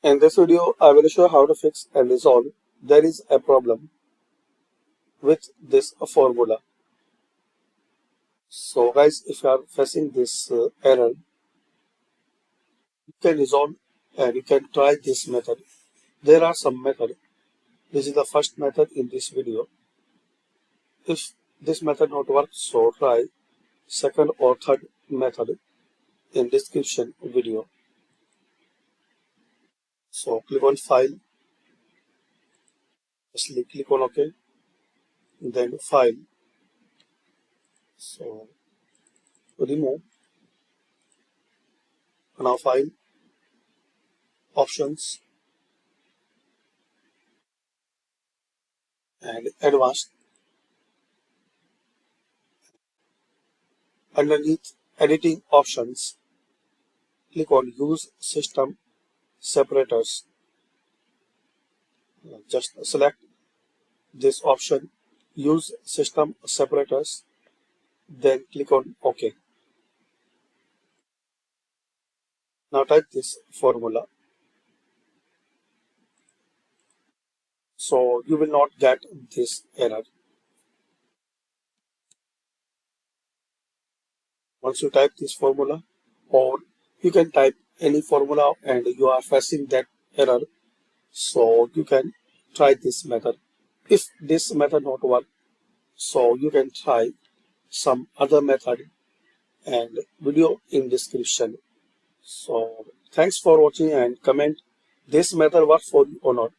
In this video, I will show how to fix and resolve there is a problem with this formula. So guys, if you are facing this error, you can resolve and you can try this method. There are some methods. This is the first method in this video. If this method not works, so try second or third method in description video. So click on file, just click on OK, then file. So remove, now file, options and advanced. Underneath editing options, click on use system separators. Just select this option, use system separators, then click on OK. Now type this formula. So you will not get this error. Once you type this formula, or you can type any formula and you are facing that error, so you can try this method. If this method not work, so you can try some other method and video in description. So thanks for watching and comment this method works for you or not.